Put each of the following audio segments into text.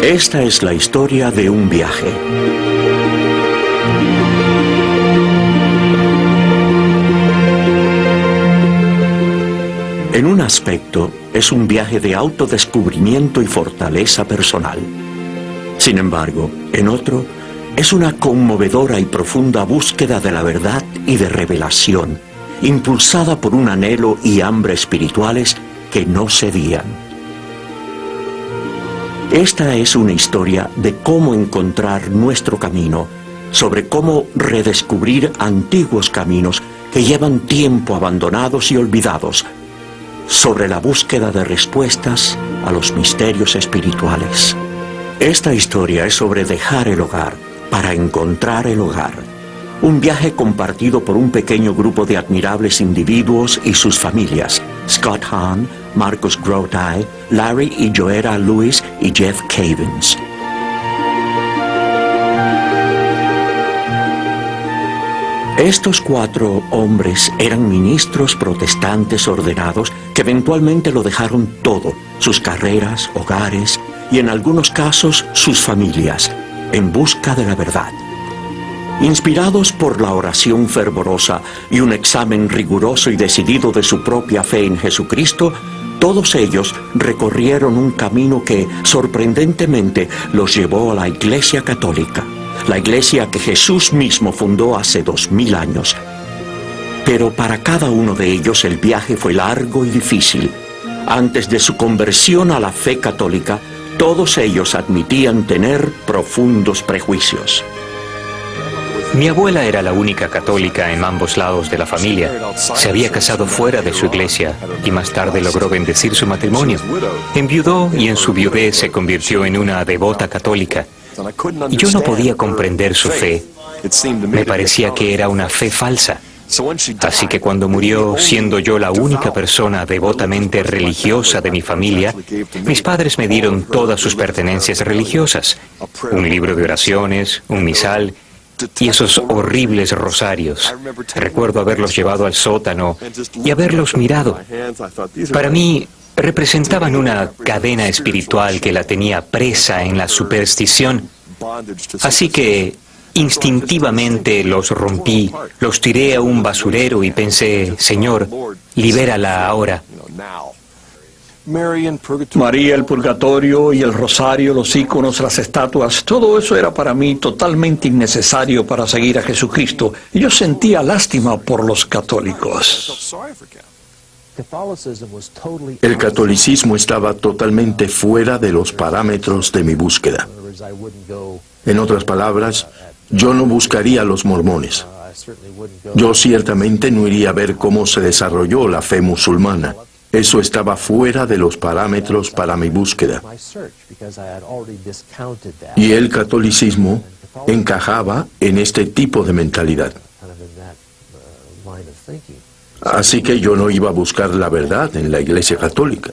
Esta es la historia de un viaje. En un aspecto, es un viaje de autodescubrimiento y fortaleza personal. Sin embargo, en otro, es una conmovedora y profunda búsqueda de la verdad y de revelación, impulsada por un anhelo y hambre espirituales que no cedían. Esta es una historia de cómo encontrar nuestro camino, sobre cómo redescubrir antiguos caminos que llevan tiempo abandonados y olvidados, sobre la búsqueda de respuestas a los misterios espirituales. Esta historia es sobre dejar el hogar para encontrar el hogar. Un viaje compartido por un pequeño grupo de admirables individuos y sus familias: Scott Hahn, Marcus Grotay, Larry y Joera Lewis y Jeff Cavins. Estos 4 hombres eran ministros protestantes ordenados que eventualmente lo dejaron todo, sus carreras, hogares y en algunos casos sus familias, en busca de la verdad. Inspirados por la oración fervorosa y un examen riguroso y decidido de su propia fe en Jesucristo, todos ellos recorrieron un camino que, sorprendentemente, los llevó a la Iglesia Católica, la iglesia que Jesús mismo fundó hace 2000 años. Pero para cada uno de ellos el viaje fue largo y difícil. Antes de su conversión a la fe católica, todos ellos admitían tener profundos prejuicios. Mi abuela era la única católica en ambos lados de la familia. Se había casado fuera de su iglesia y más tarde logró bendecir su matrimonio. Enviudó y en su viudez se convirtió en una devota católica. Y yo no podía comprender su fe. Me parecía que era una fe falsa. Así que cuando murió, siendo yo la única persona devotamente religiosa de mi familia, mis padres me dieron todas sus pertenencias religiosas: un libro de oraciones, un misal y esos horribles rosarios. Recuerdo haberlos llevado al sótano y haberlos mirado. Para mí, representaban una cadena espiritual que la tenía presa en la superstición. Así que instintivamente los rompí, los tiré a un basurero y pensé: Señor, libérala ahora. María, el purgatorio y el rosario, los íconos, las estatuas, todo eso era para mí totalmente innecesario para seguir a Jesucristo. Y yo sentía lástima por los católicos. El catolicismo estaba totalmente fuera de los parámetros de mi búsqueda. En otras palabras, yo no buscaría a los mormones. Yo ciertamente no iría a ver cómo se desarrolló la fe musulmana. Eso estaba fuera de los parámetros para mi búsqueda. Y el catolicismo encajaba en este tipo de mentalidad. Así que yo no iba a buscar la verdad en la Iglesia Católica.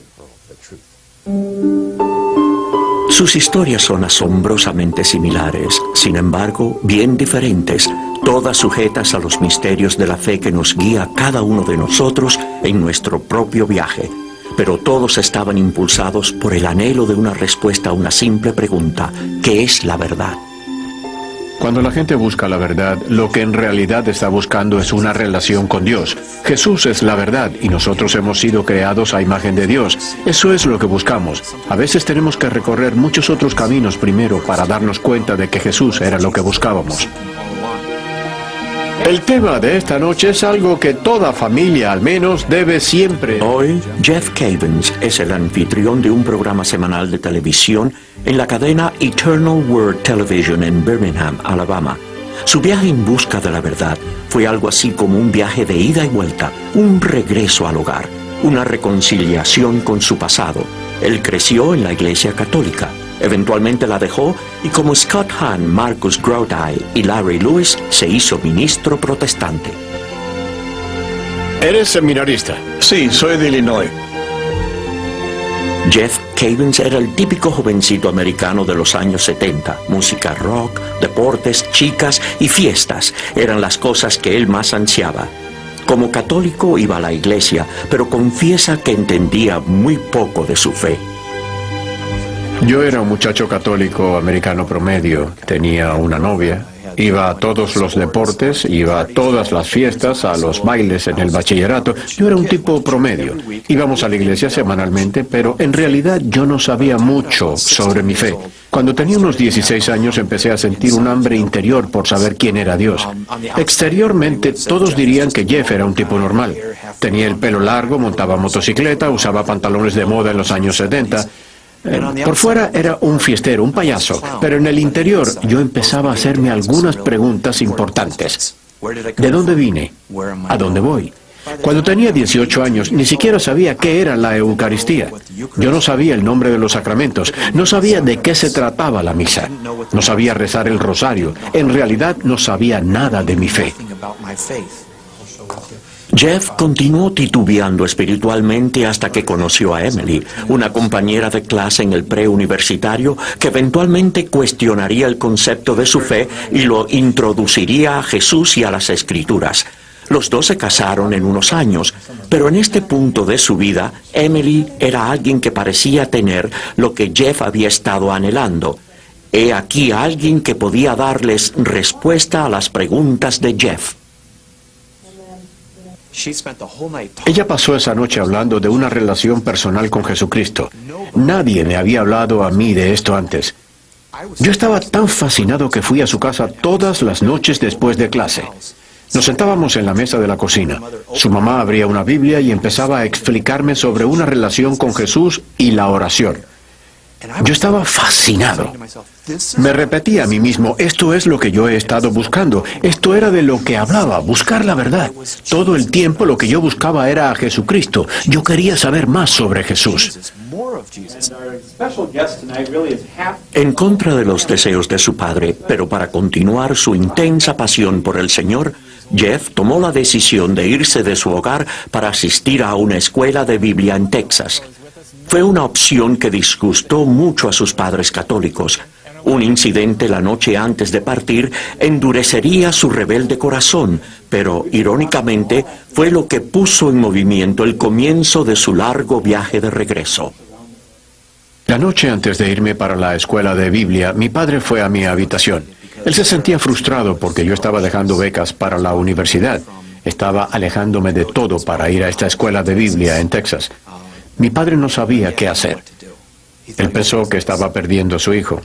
Sus historias son asombrosamente similares, sin embargo, bien diferentes, todas sujetas a los misterios de la fe que nos guía a cada uno de nosotros en nuestro propio viaje. Pero todos estaban impulsados por el anhelo de una respuesta a una simple pregunta: ¿qué es la verdad? Cuando la gente busca la verdad, lo que en realidad está buscando es una relación con Dios. Jesús es la verdad y nosotros hemos sido creados a imagen de Dios. Eso es lo que buscamos. A veces tenemos que recorrer muchos otros caminos primero para darnos cuenta de que Jesús era lo que buscábamos. El tema de esta noche es algo que toda familia al menos debe siempre... Hoy, Jeff Cavins es el anfitrión de un programa semanal de televisión en la cadena Eternal Word Television en Birmingham, Alabama. Su viaje en busca de la verdad fue algo así como un viaje de ida y vuelta, un regreso al hogar, una reconciliación con su pasado. Él creció en la Iglesia Católica. Eventualmente la dejó y, como Scott Hahn, Marcus Grotay y Larry Lewis, se hizo ministro protestante. ¿Eres seminarista? Sí, soy de Illinois. Jeff Cavins era el típico jovencito americano de los años 70. Música rock, deportes, chicas y fiestas eran las cosas que él más ansiaba. Como católico iba a la iglesia, pero confiesa que entendía muy poco de su fe. Yo era un muchacho católico americano promedio. Tenía una novia. Iba a todos los deportes, iba a todas las fiestas, a los bailes en el bachillerato. Yo era un tipo promedio. Íbamos a la iglesia semanalmente, pero en realidad yo no sabía mucho sobre mi fe. Cuando tenía unos 16 años empecé a sentir un hambre interior por saber quién era Dios. Exteriormente todos dirían que Jeff era un tipo normal. Tenía el pelo largo, montaba motocicleta, usaba pantalones de moda en los años 70. Por fuera era un fiestero, un payaso, pero en el interior yo empezaba a hacerme algunas preguntas importantes. ¿De dónde vine? ¿A dónde voy? Cuando tenía 18 años ni siquiera sabía qué era la Eucaristía. Yo no sabía el nombre de los sacramentos, no sabía de qué se trataba la misa, no sabía rezar el rosario, en realidad no sabía nada de mi fe. Jeff continuó titubeando espiritualmente hasta que conoció a Emily, una compañera de clase en el preuniversitario que eventualmente cuestionaría el concepto de su fe y lo introduciría a Jesús y a las Escrituras. Los dos se casaron en unos años, pero en este punto de su vida, Emily era alguien que parecía tener lo que Jeff había estado anhelando. He aquí a alguien que podía darles respuesta a las preguntas de Jeff. Ella pasó esa noche hablando de una relación personal con Jesucristo. Nadie me había hablado a mí de esto antes. Yo estaba tan fascinado que fui a su casa todas las noches después de clase. Nos sentábamos en la mesa de la cocina. Su mamá abría una Biblia y empezaba a explicarme sobre una relación con Jesús y la oración. Yo estaba fascinado. Me repetía a mí mismo, esto es lo que yo he estado buscando. Esto era de lo que hablaba, buscar la verdad. Todo el tiempo lo que yo buscaba era a Jesucristo. Yo quería saber más sobre Jesús. En contra de los deseos de su padre, pero para continuar su intensa pasión por el Señor, Jeff tomó la decisión de irse de su hogar para asistir a una escuela de Biblia en Texas. Fue una opción que disgustó mucho a sus padres católicos. Un incidente la noche antes de partir endurecería su rebelde corazón, pero irónicamente fue lo que puso en movimiento el comienzo de su largo viaje de regreso. La noche antes de irme para la escuela de Biblia, mi padre fue a mi habitación. Él se sentía frustrado porque yo estaba dejando becas para la universidad. Estaba alejándome de todo para ir a esta escuela de Biblia en Texas. Mi padre no sabía qué hacer. Él pensó que estaba perdiendo a su hijo.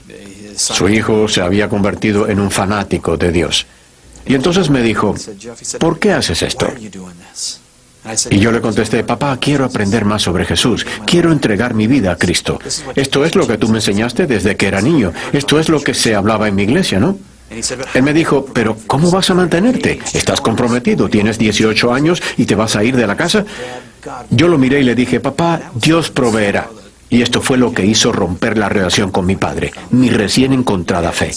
Su hijo se había convertido en un fanático de Dios. Y entonces me dijo, ¿por qué haces esto? Y yo le contesté, papá, quiero aprender más sobre Jesús. Quiero entregar mi vida a Cristo. Esto es lo que tú me enseñaste desde que era niño. Esto es lo que se hablaba en mi iglesia, ¿no? Él me dijo, pero ¿cómo vas a mantenerte? ¿Estás comprometido? ¿Tienes 18 años y te vas a ir de la casa? Yo lo miré y le dije, papá, Dios proveerá. Y esto fue lo que hizo romper la relación con mi padre, mi recién encontrada fe.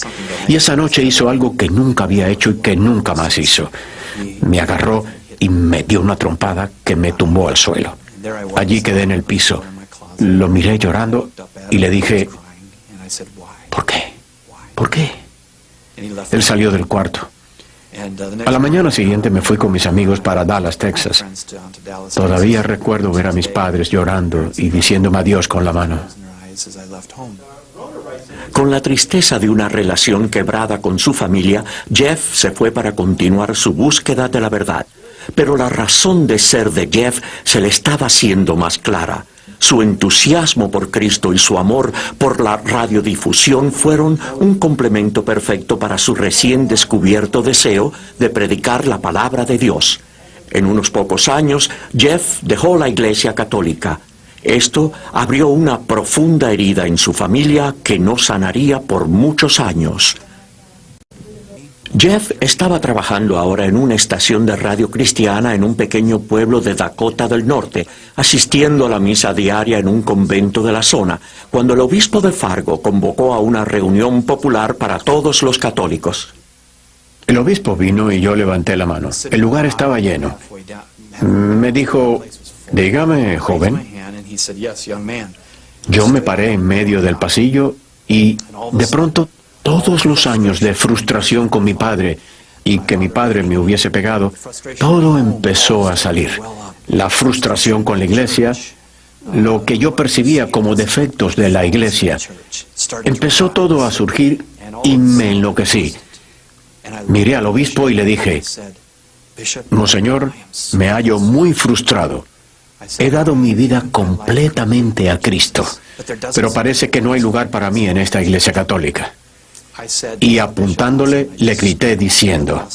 Y esa noche hizo algo que nunca había hecho y que nunca más hizo. Me agarró y me dio una trompada que me tumbó al suelo. Allí quedé en el piso. Lo miré llorando y le dije, ¿por qué? ¿Por qué? Él salió del cuarto. A la mañana siguiente me fui con mis amigos para Dallas, Texas. Todavía recuerdo ver a mis padres llorando y diciéndome adiós con la mano. Con la tristeza de una relación quebrada con su familia, Jeff se fue para continuar su búsqueda de la verdad. Pero la razón de ser de Jeff se le estaba haciendo más clara. Su entusiasmo por Cristo y su amor por la radiodifusión fueron un complemento perfecto para su recién descubierto deseo de predicar la palabra de Dios. En unos pocos años, Jeff dejó la Iglesia Católica. Esto abrió una profunda herida en su familia que no sanaría por muchos años. Jeff estaba trabajando ahora en una estación de radio cristiana en un pequeño pueblo de Dakota del Norte, asistiendo a la misa diaria en un convento de la zona, cuando el obispo de Fargo convocó a una reunión popular para todos los católicos. El obispo vino y yo levanté la mano. El lugar estaba lleno. Me dijo, dígame, joven. Yo me paré en medio del pasillo y de pronto todos los años de frustración con mi padre y que mi padre me hubiese pegado, todo empezó a salir. La frustración con la iglesia, lo que yo percibía como defectos de la iglesia. Empezó todo a surgir y me enloquecí. Miré al obispo y le dije: Monseñor, me hallo muy frustrado. He dado mi vida completamente a Cristo, pero parece que no hay lugar para mí en esta iglesia católica. Y apuntándole, le grité diciendo: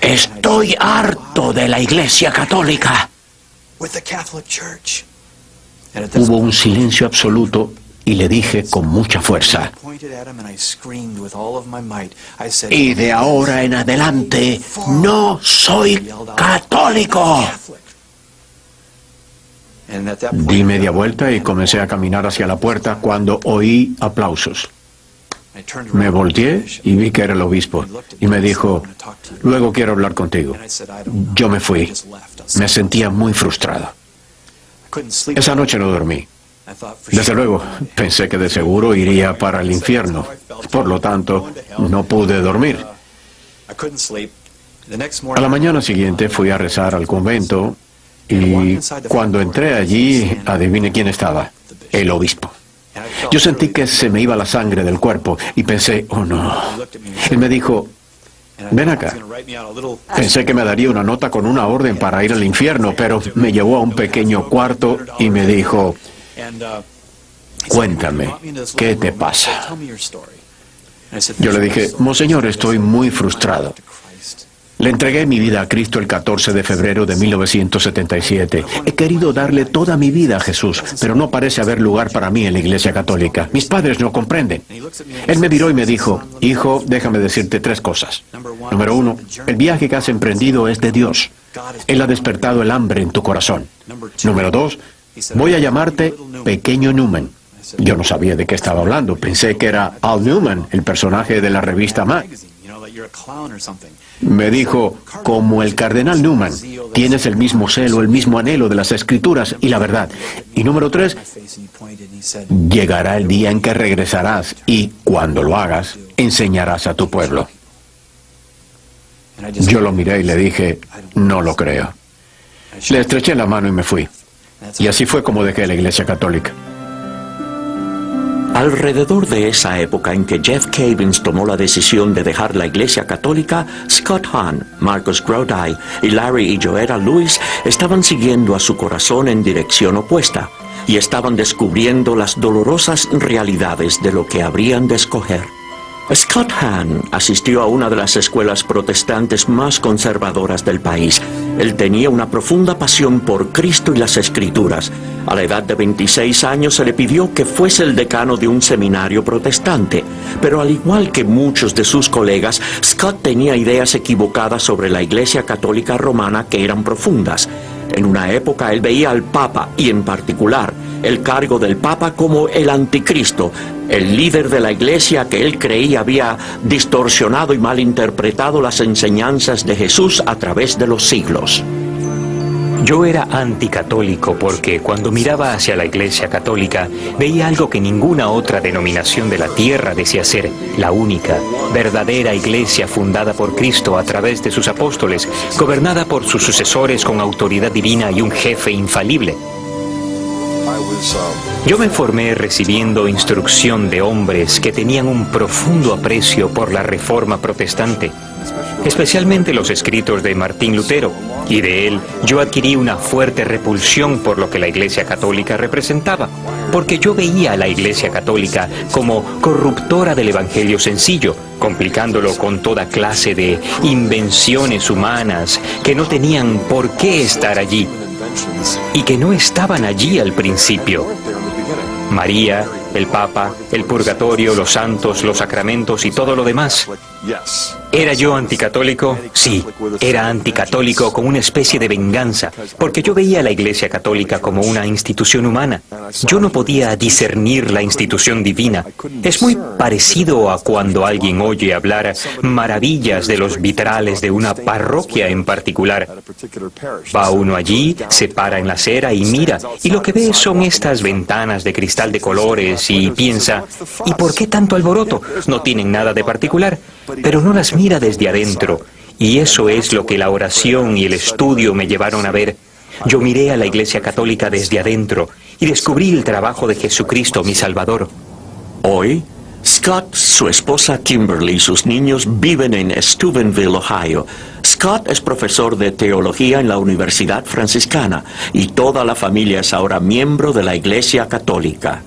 estoy harto de la iglesia católica. Hubo un silencio absoluto y le dije con mucha fuerza: y de ahora en adelante no soy católico. Di media vuelta y comencé a caminar hacia la puerta cuando oí aplausos. Me volteé y vi que era el obispo y me dijo: luego quiero hablar contigo. Yo me fui. Me sentía muy frustrado. Esa noche no dormí. Desde luego, pensé que de seguro iría para el infierno. Por lo tanto, no pude dormir. A la mañana siguiente fui a rezar al convento y cuando entré allí, adivine quién estaba: el obispo. Yo sentí que se me iba la sangre del cuerpo y pensé: oh no. Él me dijo: ven acá. Pensé que me daría una nota con una orden para ir al infierno, pero me llevó a un pequeño cuarto y me dijo: cuéntame, ¿qué te pasa? Yo le dije: Monseñor, estoy muy frustrado. Le entregué mi vida a Cristo el 14 de febrero de 1977. He querido darle toda mi vida a Jesús, pero no parece haber lugar para mí en la Iglesia Católica. Mis padres no comprenden. Él me miró y me dijo: hijo, déjame decirte 3 cosas. Número 1, el viaje que has emprendido es de Dios. Él ha despertado el hambre en tu corazón. Número 2, voy a llamarte Pequeño Newman. Yo no sabía de qué estaba hablando. Pensé que era Al Newman, el personaje de la revista Mad. Me dijo: como el cardenal Newman, tienes el mismo celo, el mismo anhelo de las Escrituras y la verdad. Y número 3, llegará el día en que regresarás y, cuando lo hagas, enseñarás a tu pueblo. Yo lo miré y le dije: no lo creo. Le estreché la mano y me fui. Y así fue como dejé la Iglesia Católica. Alrededor de esa época en que Jeff Cavins tomó la decisión de dejar la Iglesia Católica, Scott Hahn, Marcus Grody y Larry y Joetta Lewis estaban siguiendo a su corazón en dirección opuesta y estaban descubriendo las dolorosas realidades de lo que habrían de escoger. Scott Hahn asistió a una de las escuelas protestantes más conservadoras del país. Él tenía una profunda pasión por Cristo y las Escrituras. A la edad de 26 años se le pidió que fuese el decano de un seminario protestante, pero al igual que muchos de sus colegas, Scott tenía ideas equivocadas sobre la Iglesia Católica Romana que eran profundas. En una época él veía al Papa, y en particular el cargo del Papa, como el anticristo, el líder de la Iglesia que él creía había distorsionado y malinterpretado las enseñanzas de Jesús a través de los siglos. Yo era anticatólico porque cuando miraba hacia la Iglesia Católica veía algo que ninguna otra denominación de la tierra decía ser: la única, verdadera Iglesia fundada por Cristo a través de sus apóstoles, gobernada por sus sucesores con autoridad divina y un jefe infalible. Yo me formé recibiendo instrucción de hombres que tenían un profundo aprecio por la Reforma protestante, especialmente los escritos de Martín Lutero, y de él yo adquirí una fuerte repulsión por lo que la Iglesia Católica representaba, porque yo veía a la Iglesia Católica como corruptora del Evangelio sencillo, complicándolo con toda clase de invenciones humanas que no tenían por qué estar allí, y que no estaban allí al principio. María, el Papa, el purgatorio, los santos, los sacramentos y todo lo demás. ¿Era yo anticatólico? Sí, era anticatólico con una especie de venganza, porque yo veía a la Iglesia Católica como una institución humana. Yo no podía discernir la institución divina. Es muy parecido a cuando alguien oye hablar maravillas de los vitrales de una parroquia en particular. Va uno allí, se para en la acera y mira, y lo que ve son estas ventanas de cristal de colores y piensa: ¿y por qué tanto alboroto? No tienen nada de particular, pero no las mira desde adentro, y eso es lo que la oración y el estudio me llevaron a ver. Yo miré a la Iglesia Católica desde adentro y descubrí el trabajo de Jesucristo, mi Salvador. Hoy, Scott, su esposa Kimberly y sus niños viven en Steubenville, Ohio. Scott es profesor de teología en la Universidad Franciscana y toda la familia es ahora miembro de la Iglesia Católica.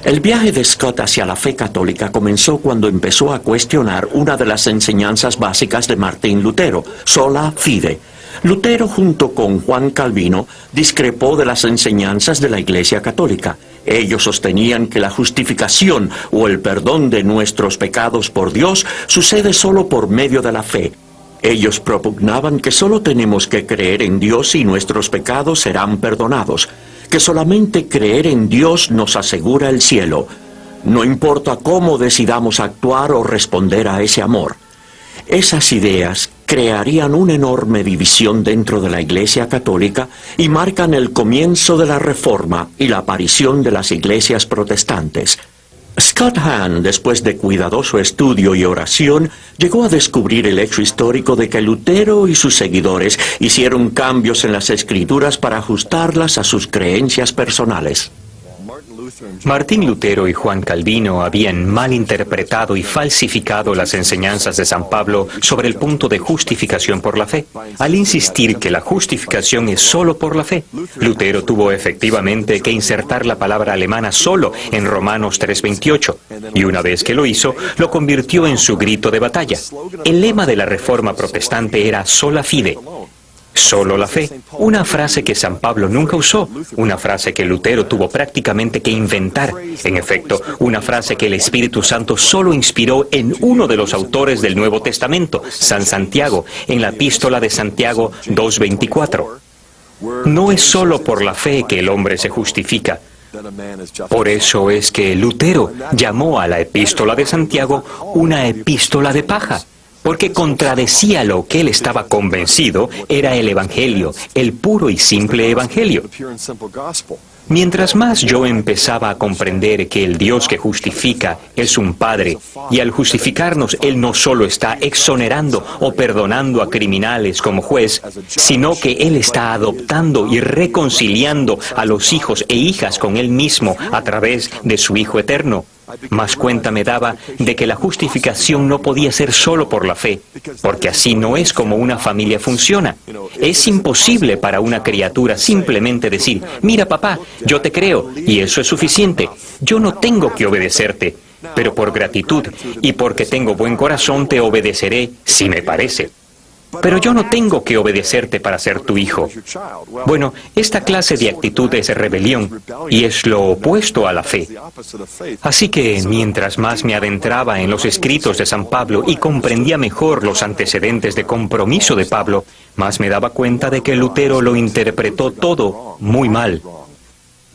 El viaje de Scott hacia la fe católica comenzó cuando empezó a cuestionar una de las enseñanzas básicas de Martín Lutero, sola fide. Lutero, junto con Juan Calvino, discrepó de las enseñanzas de la Iglesia Católica. Ellos sostenían que la justificación o el perdón de nuestros pecados por Dios sucede solo por medio de la fe. Ellos propugnaban que solo tenemos que creer en Dios y nuestros pecados serán perdonados, que solamente creer en Dios nos asegura el cielo. No importa cómo decidamos actuar o responder a ese amor. Esas ideas crearían una enorme división dentro de la Iglesia Católica y marcan el comienzo de la Reforma y la aparición de las iglesias protestantes. Scott Hahn, después de cuidadoso estudio y oración, llegó a descubrir el hecho histórico de que Lutero y sus seguidores hicieron cambios en las Escrituras para ajustarlas a sus creencias personales. Martín Lutero y Juan Calvino habían malinterpretado y falsificado las enseñanzas de San Pablo sobre el punto de justificación por la fe, al insistir que la justificación es solo por la fe. Lutero tuvo efectivamente que insertar la palabra alemana solo en Romanos 3:28, y una vez que lo hizo, lo convirtió en su grito de batalla. El lema de la Reforma protestante era sola fide, solo la fe, una frase que San Pablo nunca usó, una frase que Lutero tuvo prácticamente que inventar. En efecto, una frase que el Espíritu Santo solo inspiró en uno de los autores del Nuevo Testamento, San Santiago, en la Epístola de Santiago 2:24. No es solo por la fe que el hombre se justifica. Por eso es que Lutero llamó a la Epístola de Santiago una epístola de paja, porque contradecía lo que él estaba convencido era el Evangelio, el puro y simple Evangelio. Mientras más yo empezaba a comprender que el Dios que justifica es un Padre, y al justificarnos Él no solo está exonerando o perdonando a criminales como juez, sino que Él está adoptando y reconciliando a los hijos e hijas con Él mismo a través de su Hijo eterno. Más cuenta me daba de que la justificación no podía ser solo por la fe, porque así no es como una familia funciona. Es imposible para una criatura simplemente decir, mira papá, yo te creo, y eso es suficiente. Yo no tengo que obedecerte, pero por gratitud y porque tengo buen corazón te obedeceré si me parece. Pero yo no tengo que obedecerte para ser tu hijo. Bueno, esta clase de actitud es rebelión y es lo opuesto a la fe. Así que mientras más me adentraba en los escritos de San Pablo y comprendía mejor los antecedentes de compromiso de Pablo, más me daba cuenta de que Lutero lo interpretó todo muy mal.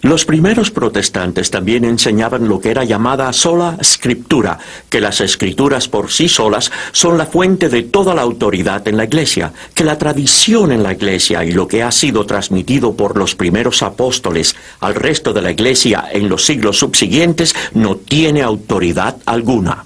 Los primeros protestantes también enseñaban lo que era llamada sola scriptura, que las escrituras por sí solas son la fuente de toda la autoridad en la Iglesia, que la tradición en la Iglesia y lo que ha sido transmitido por los primeros apóstoles al resto de la Iglesia en los siglos subsiguientes no tiene autoridad alguna.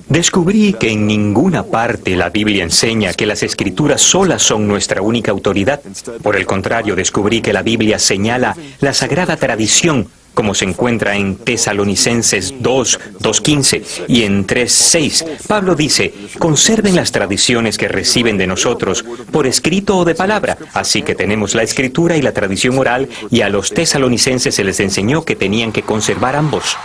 Descubrí que en ninguna parte la Biblia enseña que las Escrituras solas son nuestra única autoridad. Por el contrario, descubrí que la Biblia señala la sagrada tradición, como se encuentra en Tesalonicenses 2:15 y en 3:6. Pablo dice, conserven las tradiciones que reciben de nosotros, por escrito o de palabra. Así que tenemos la Escritura y la tradición oral, y a los tesalonicenses se les enseñó que tenían que conservar ambos.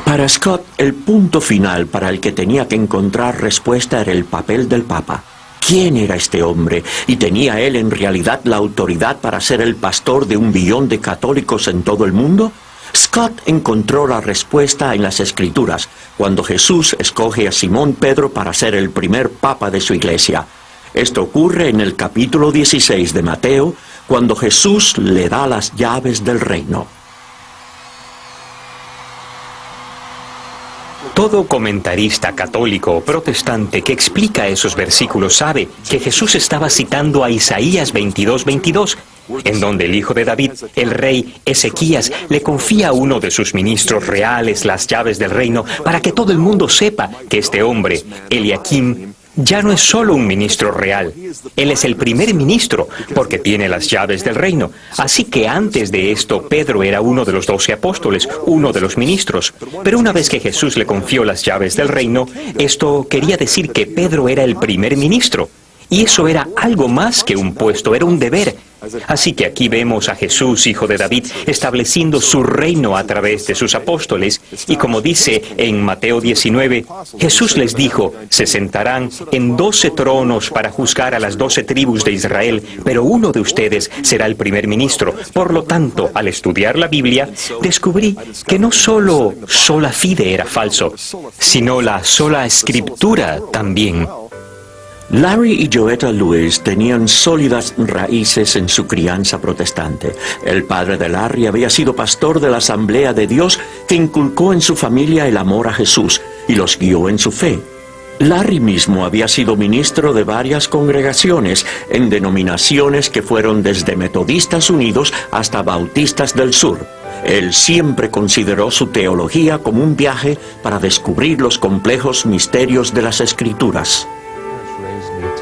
Para Scott, el punto final para el que tenía que encontrar respuesta era el papel del Papa. ¿Quién era este hombre? ¿Y tenía él en realidad la autoridad para ser el pastor de 1 billón de católicos en todo el mundo? Scott encontró la respuesta en las Escrituras, cuando Jesús escoge a Simón Pedro para ser el primer papa de su iglesia. Esto ocurre en el capítulo 16 de Mateo, cuando Jesús le da las llaves del reino. Todo comentarista católico o protestante que explica esos versículos sabe que Jesús estaba citando a Isaías 22:22, en donde el hijo de David, el rey Ezequías, le confía a uno de sus ministros reales las llaves del reino para que todo el mundo sepa que este hombre, Eliakim, ya no es solo un ministro real. Él es el primer ministro porque tiene las llaves del reino. Así que antes de esto, Pedro era uno de los 12 apóstoles, uno de los ministros. Pero una vez que Jesús le confió las llaves del reino, esto quería decir que Pedro era el primer ministro. Y eso era algo más que un puesto, era un deber. Así que aquí vemos a Jesús, hijo de David, estableciendo su reino a través de sus apóstoles. Y como dice en Mateo 19, Jesús les dijo, se sentarán en 12 tronos para juzgar a las 12 tribus de Israel, pero uno de ustedes será el primer ministro. Por lo tanto, al estudiar la Biblia, descubrí que no solo sola fide era falso, sino la sola escritura también. Larry y Joetta Lewis tenían sólidas raíces en su crianza protestante. El padre de Larry había sido pastor de la Asamblea de Dios que inculcó en su familia el amor a Jesús y los guió en su fe. Larry mismo había sido ministro de varias congregaciones en denominaciones que fueron desde Metodistas Unidos hasta Bautistas del Sur. Él siempre consideró su teología como un viaje para descubrir los complejos misterios de las Escrituras.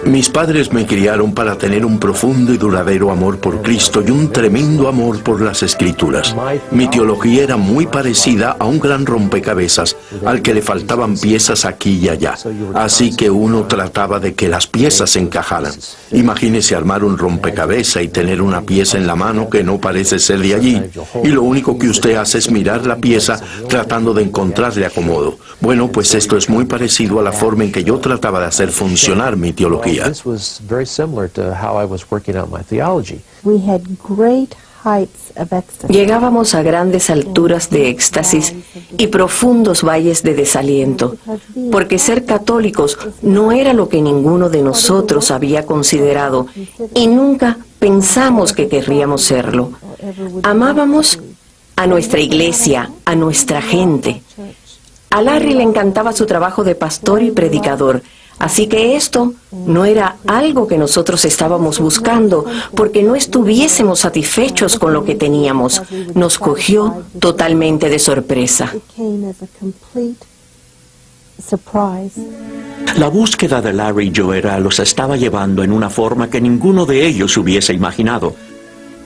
Mis padres me criaron para tener un profundo y duradero amor por Cristo y un tremendo amor por las Escrituras. Mi teología era muy parecida a un gran rompecabezas al que le faltaban piezas aquí y allá. Así que uno trataba de que las piezas encajaran. Imagínese armar un rompecabezas y tener una pieza en la mano que no parece ser de allí. Y lo único que usted hace es mirar la pieza tratando de encontrarle acomodo. Bueno, pues esto es muy parecido a la forma en que yo trataba de hacer funcionar mi teología. Llegábamos a grandes alturas de éxtasis y profundos valles de desaliento, porque ser católicos no era lo que ninguno de nosotros había considerado y nunca pensamos que querríamos serlo. Amábamos a nuestra iglesia, a nuestra gente. A Larry le encantaba su trabajo de pastor y predicador. Así que esto no era algo que nosotros estábamos buscando, porque no estuviésemos satisfechos con lo que teníamos. Nos cogió totalmente de sorpresa. La búsqueda de Larry y Joetta los estaba llevando en una forma que ninguno de ellos hubiese imaginado.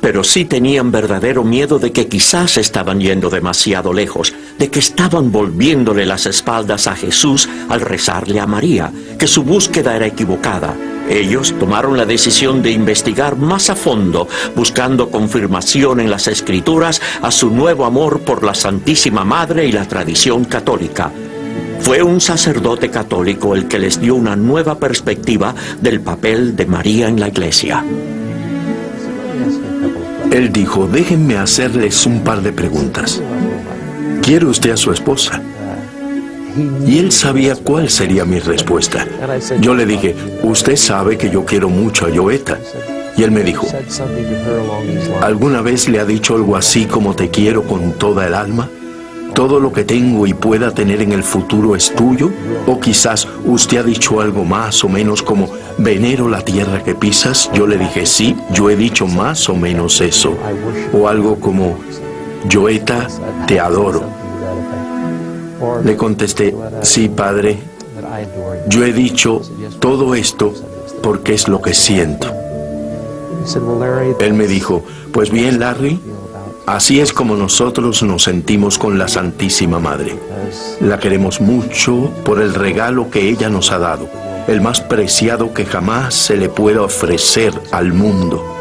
Pero sí tenían verdadero miedo de que quizás estaban yendo demasiado lejos, de que estaban volviéndole las espaldas a Jesús al rezarle a María, que su búsqueda era equivocada. Ellos tomaron la decisión de investigar más a fondo, buscando confirmación en las Escrituras a su nuevo amor por la Santísima Madre y la tradición católica. Fue un sacerdote católico el que les dio una nueva perspectiva del papel de María en la Iglesia. Él dijo, déjenme hacerles un par de preguntas. ¿Quiere usted a su esposa? Y él sabía cuál sería mi respuesta. Yo le dije, usted sabe que yo quiero mucho a Joetta. Y él me dijo, ¿alguna vez le ha dicho algo así como te quiero con toda el alma? ¿Todo lo que tengo y pueda tener en el futuro es tuyo? ¿O quizás usted ha dicho algo más o menos como, venero la tierra que pisas? Yo le dije, sí, yo he dicho más o menos eso. O algo como, Joetta, te adoro. Le contesté, sí, padre, yo he dicho todo esto porque es lo que siento. Él me dijo, pues bien, Larry, así es como nosotros nos sentimos con la Santísima Madre. La queremos mucho por el regalo que ella nos ha dado, el más preciado que jamás se le pueda ofrecer al mundo.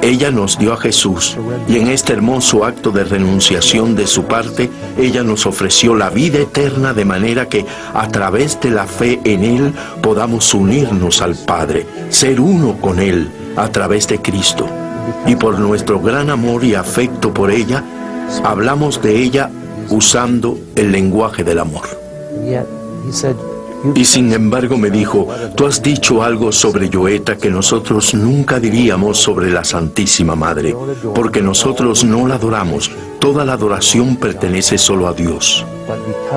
Ella nos dio a Jesús y en este hermoso acto de renunciación de su parte, ella nos ofreció la vida eterna de manera que a través de la fe en Él podamos unirnos al Padre, ser uno con Él a través de Cristo. Y por nuestro gran amor y afecto por ella, hablamos de ella usando el lenguaje del amor. Y sin embargo me dijo, tú has dicho algo sobre Joetta que nosotros nunca diríamos sobre la Santísima Madre, porque nosotros no la adoramos, toda la adoración pertenece solo a Dios.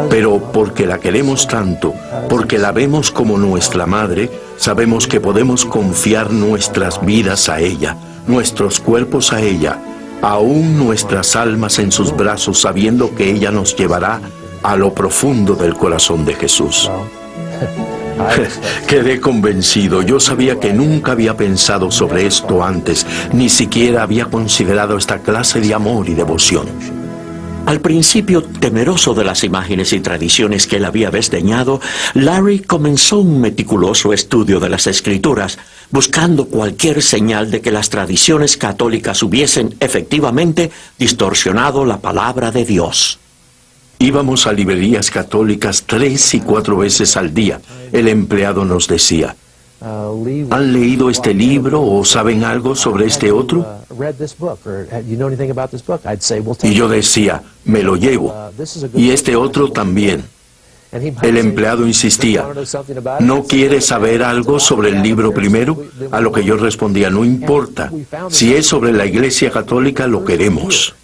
Pero porque la queremos tanto, porque la vemos como nuestra Madre, sabemos que podemos confiar nuestras vidas a ella, nuestros cuerpos a ella, aún nuestras almas en sus brazos, sabiendo que ella nos llevará a lo profundo del corazón de Jesús. Quedé convencido. Yo sabía que nunca había pensado sobre esto antes, ni siquiera había considerado esta clase de amor y devoción. Al principio, temeroso de las imágenes y tradiciones que él había desdeñado, Larry comenzó un meticuloso estudio de las Escrituras, buscando cualquier señal de que las tradiciones católicas hubiesen efectivamente distorsionado la palabra de Dios. Íbamos a librerías católicas 3 y 4 veces al día. El empleado nos decía, ¿han leído este libro o saben algo sobre este otro? Y yo decía, me lo llevo. Y este otro también. El empleado insistía, ¿no quiere saber algo sobre el libro primero? A lo que yo respondía, no importa. Si es sobre la Iglesia Católica, lo queremos.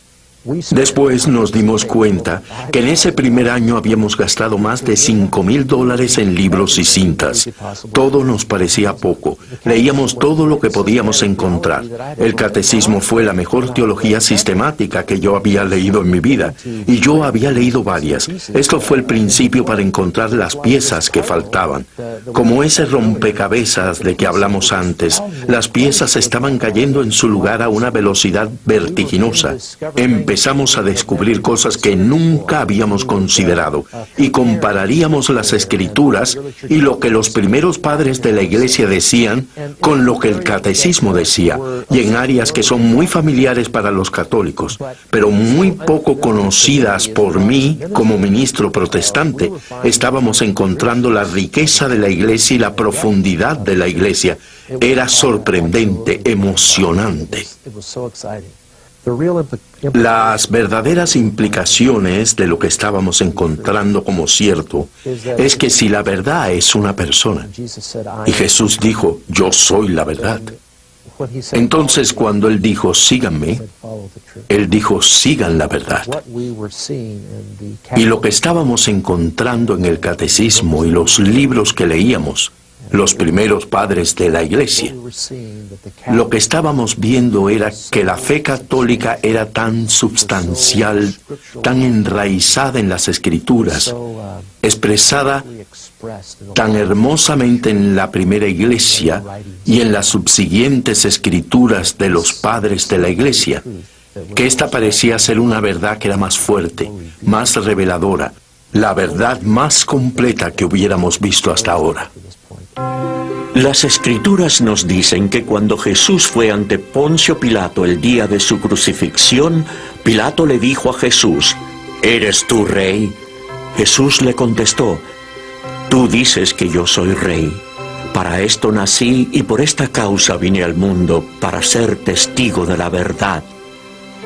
Después nos dimos cuenta que en ese primer año habíamos gastado más de $5,000 en libros y cintas. Todo nos parecía poco. Leíamos todo lo que podíamos encontrar. El catecismo fue la mejor teología sistemática que yo había leído en mi vida, y yo había leído varias. Esto fue el principio para encontrar las piezas que faltaban. Como ese rompecabezas de que hablamos antes, las piezas estaban cayendo en su lugar a una velocidad vertiginosa. Empezamos a descubrir cosas que nunca habíamos considerado y compararíamos las Escrituras y lo que los primeros padres de la Iglesia decían con lo que el catecismo decía, y en áreas que son muy familiares para los católicos, pero muy poco conocidas por mí como ministro protestante. Estábamos encontrando la riqueza de la Iglesia y la profundidad de la Iglesia. Era sorprendente, emocionante. Las verdaderas implicaciones de lo que estábamos encontrando como cierto es que si la verdad es una persona, y Jesús dijo, yo soy la verdad, entonces cuando Él dijo, síganme, Él dijo, sigan la verdad. Y lo que estábamos encontrando en el catecismo y los libros que leíamos, los primeros padres de la Iglesia, lo que estábamos viendo era que la fe católica era tan substancial, tan enraizada en las Escrituras, expresada tan hermosamente en la primera Iglesia y en las subsiguientes Escrituras de los padres de la Iglesia, que esta parecía ser una verdad que era más fuerte, más reveladora, la verdad más completa que hubiéramos visto hasta ahora. Las Escrituras nos dicen que cuando Jesús fue ante Poncio Pilato el día de su crucifixión, Pilato le dijo a Jesús, ¿eres tú rey? Jesús le contestó, tú dices que yo soy rey. Para esto nací y por esta causa vine al mundo, para ser testigo de la verdad.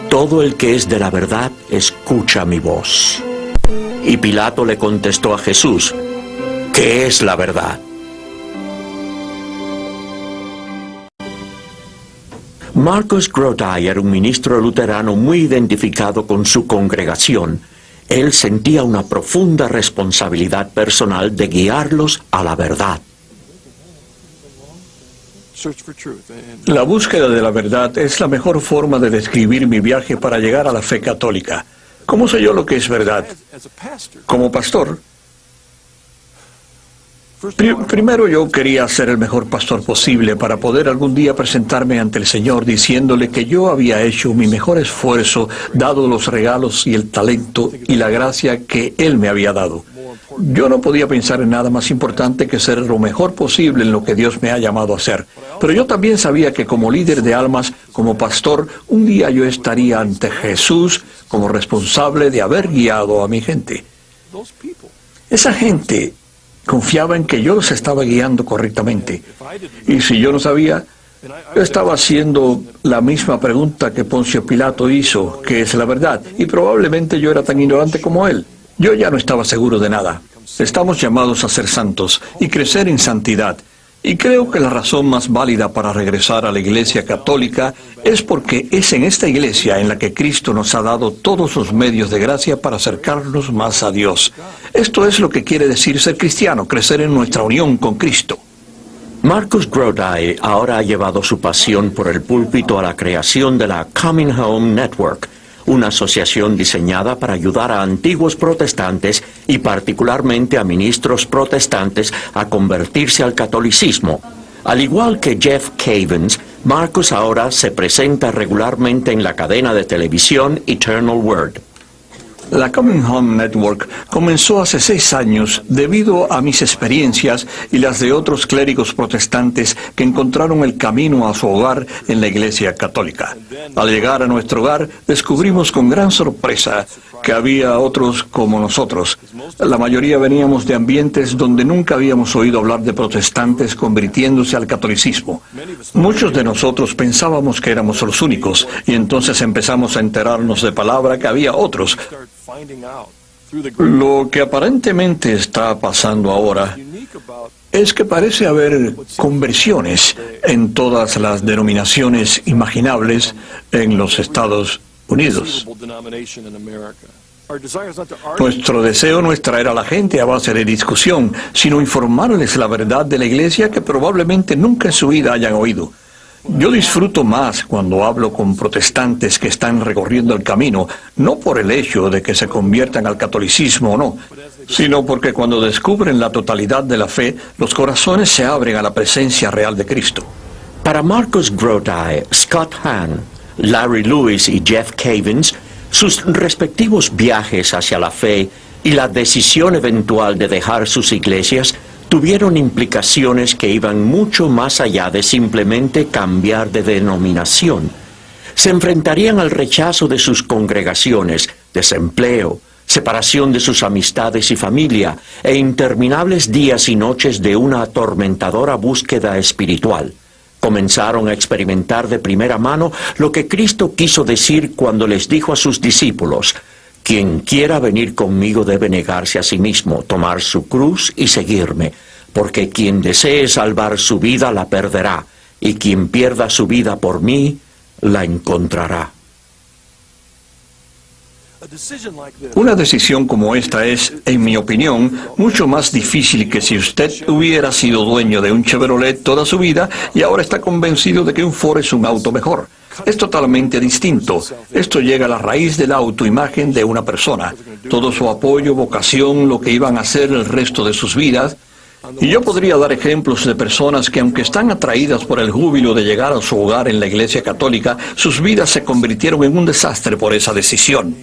Todo el que es de la verdad, escucha mi voz. Y Pilato le contestó a Jesús, ¿qué es la verdad? Marcus Grodi era un ministro luterano muy identificado con su congregación. Él sentía una profunda responsabilidad personal de guiarlos a la verdad. La búsqueda de la verdad es la mejor forma de describir mi viaje para llegar a la fe católica. ¿Cómo sé yo lo que es verdad? Como pastor, primero yo quería ser el mejor pastor posible para poder algún día presentarme ante el Señor diciéndole que yo había hecho mi mejor esfuerzo, dado los regalos y el talento y la gracia que Él me había dado. Yo no podía pensar en nada más importante que ser lo mejor posible en lo que Dios me ha llamado a hacer. Pero yo también sabía que como líder de almas, como pastor, un día yo estaría ante Jesús como responsable de haber guiado a mi gente. Esa gente confiaba en que yo los estaba guiando correctamente. Y si yo no sabía, yo estaba haciendo la misma pregunta que Poncio Pilato hizo, ¿qué es la verdad? Y probablemente yo era tan ignorante como él. Yo ya no estaba seguro de nada. Estamos llamados a ser santos y crecer en santidad. Y creo que la razón más válida para regresar a la Iglesia Católica es porque es en esta Iglesia en la que Cristo nos ha dado todos los medios de gracia para acercarnos más a Dios. Esto es lo que quiere decir ser cristiano, crecer en nuestra unión con Cristo. Marcus Grodi ahora ha llevado su pasión por el púlpito a la creación de la Coming Home Network, una asociación diseñada para ayudar a antiguos protestantes y particularmente a ministros protestantes a convertirse al catolicismo. Al igual que Jeff Cavins, Marcus ahora se presenta regularmente en la cadena de televisión Eternal Word. La Coming Home Network comenzó hace 6 años debido a mis experiencias y las de otros clérigos protestantes que encontraron el camino a su hogar en la Iglesia Católica. Al llegar a nuestro hogar, descubrimos con gran sorpresa que había otros como nosotros. La mayoría veníamos de ambientes donde nunca habíamos oído hablar de protestantes convirtiéndose al catolicismo. Muchos de nosotros pensábamos que éramos los únicos y entonces empezamos a enterarnos de palabra que había otros. Lo que aparentemente está pasando ahora es que parece haber conversiones en todas las denominaciones imaginables en los Estados Unidos. Nuestro deseo no es traer a la gente a base de discusión, sino informarles la verdad de la Iglesia que probablemente nunca en su vida hayan oído. Yo disfruto más cuando hablo con protestantes que están recorriendo el camino, no por el hecho de que se conviertan al catolicismo o no, sino porque cuando descubren la totalidad de la fe, los corazones se abren a la presencia real de Cristo. Para Marcus Grodi, Scott Hahn, Larry Lewis y Jeff Cavins, sus respectivos viajes hacia la fe y la decisión eventual de dejar sus iglesias tuvieron implicaciones que iban mucho más allá de simplemente cambiar de denominación. Se enfrentarían al rechazo de sus congregaciones, desempleo, separación de sus amistades y familia, e interminables días y noches de una atormentadora búsqueda espiritual. Comenzaron a experimentar de primera mano lo que Cristo quiso decir cuando les dijo a sus discípulos: quien quiera venir conmigo debe negarse a sí mismo, tomar su cruz y seguirme, porque quien desee salvar su vida la perderá, y quien pierda su vida por mí, la encontrará. Una decisión como esta es, en mi opinión, mucho más difícil que si usted hubiera sido dueño de un Chevrolet toda su vida y ahora está convencido de que un Ford es un auto mejor. Es totalmente distinto. Esto llega a la raíz de la autoimagen de una persona, todo su apoyo, vocación, lo que iban a hacer el resto de sus vidas. Y yo podría dar ejemplos de personas que, aunque están atraídas por el júbilo de llegar a su hogar en la Iglesia Católica, sus vidas se convirtieron en un desastre por esa decisión.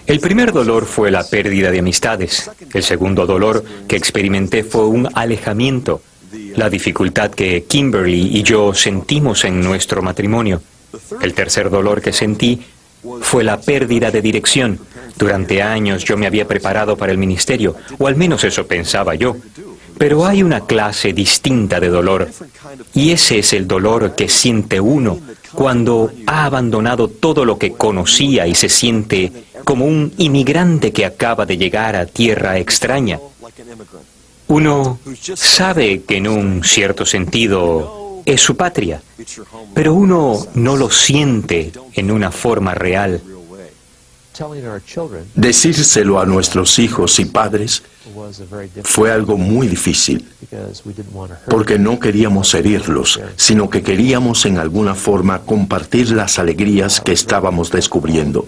El primer dolor fue la pérdida de amistades. El segundo dolor que experimenté fue un alejamiento, la dificultad que Kimberly y yo sentimos en nuestro matrimonio. El tercer dolor que sentí fue la pérdida de dirección. Durante años yo me había preparado para el ministerio, o al menos eso pensaba yo. Pero hay una clase distinta de dolor, y ese es el dolor que siente uno cuando ha abandonado todo lo que conocía y se siente como un inmigrante que acaba de llegar a tierra extraña. Uno sabe que en un cierto sentido es su patria, pero uno no lo siente en una forma real. Decírselo a nuestros hijos y padres fue algo muy difícil, porque no queríamos herirlos, sino que queríamos en alguna forma compartir las alegrías que estábamos descubriendo.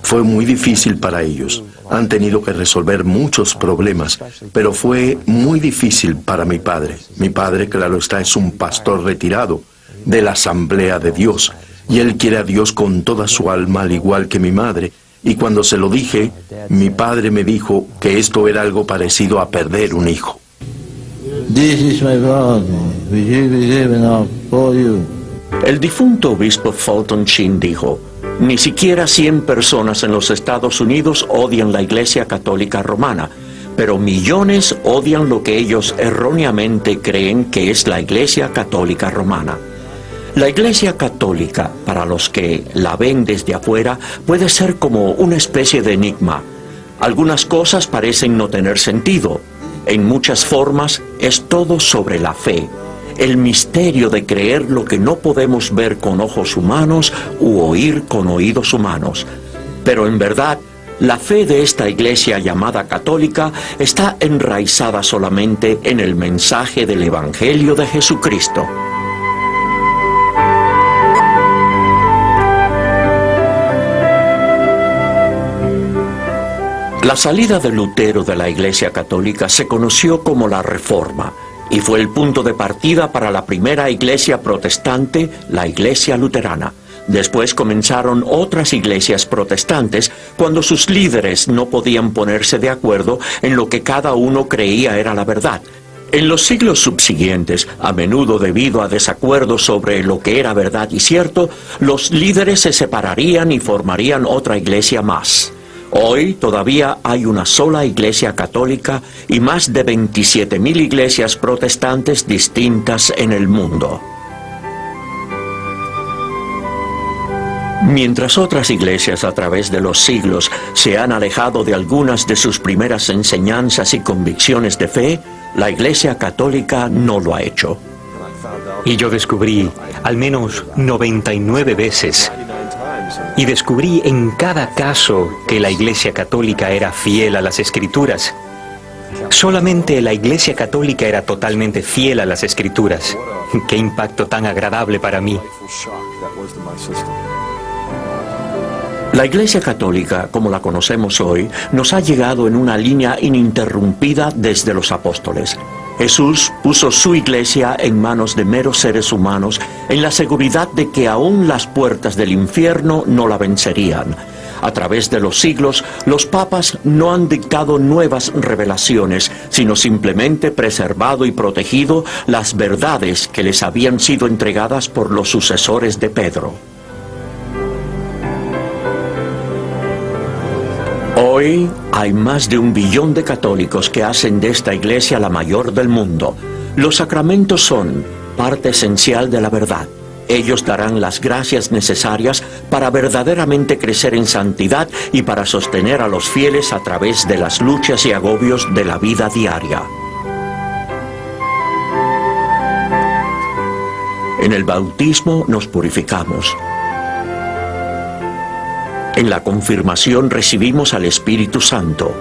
Fue muy difícil para ellos. Han tenido que resolver muchos problemas, pero fue muy difícil para mi padre. Mi padre, claro está, es un pastor retirado de la Asamblea de Dios, y él quiere a Dios con toda su alma, al igual que mi madre. Y cuando se lo dije, mi padre me dijo que esto era algo parecido a perder un hijo. El difunto obispo Fulton Sheen dijo: ni siquiera 100 personas en los Estados Unidos odian la Iglesia Católica Romana, pero millones odian lo que ellos erróneamente creen que es la Iglesia Católica Romana. La Iglesia Católica, para los que la ven desde afuera, puede ser como una especie de enigma. Algunas cosas parecen no tener sentido. En muchas formas es todo sobre la fe, el misterio de creer lo que no podemos ver con ojos humanos u oír con oídos humanos. Pero en verdad, la fe de esta iglesia llamada católica está enraizada solamente en el mensaje del Evangelio de Jesucristo. La salida de Lutero de la Iglesia Católica se conoció como la Reforma y fue el punto de partida para la primera iglesia protestante, la Iglesia Luterana. Después comenzaron otras iglesias protestantes cuando sus líderes no podían ponerse de acuerdo en lo que cada uno creía era la verdad. En los siglos subsiguientes, a menudo debido a desacuerdos sobre lo que era verdad y cierto, los líderes se separarían y formarían otra iglesia más. Hoy todavía hay una sola iglesia católica y más de 27.000 iglesias protestantes distintas en el mundo. Mientras otras iglesias a través de los siglos se han alejado de algunas de sus primeras enseñanzas y convicciones de fe, la Iglesia Católica no lo ha hecho. Y yo descubrí al menos 99 veces, y descubrí en cada caso que la Iglesia Católica era fiel a las Escrituras. Solamente la Iglesia Católica era totalmente fiel a las Escrituras. ¡Qué impacto tan agradable para mí! La Iglesia Católica, como la conocemos hoy, nos ha llegado en una línea ininterrumpida desde los apóstoles. Jesús puso su iglesia en manos de meros seres humanos en la seguridad de que aún las puertas del infierno no la vencerían. A través de los siglos, los papas no han dictado nuevas revelaciones, sino simplemente preservado y protegido las verdades que les habían sido entregadas por los sucesores de Pedro. Hoy hay más de 1 billón de católicos que hacen de esta iglesia la mayor del mundo. Los sacramentos son parte esencial de la verdad. Ellos darán las gracias necesarias para verdaderamente crecer en santidad y para sostener a los fieles a través de las luchas y agobios de la vida diaria. En el bautismo nos purificamos. En la confirmación recibimos al Espíritu Santo.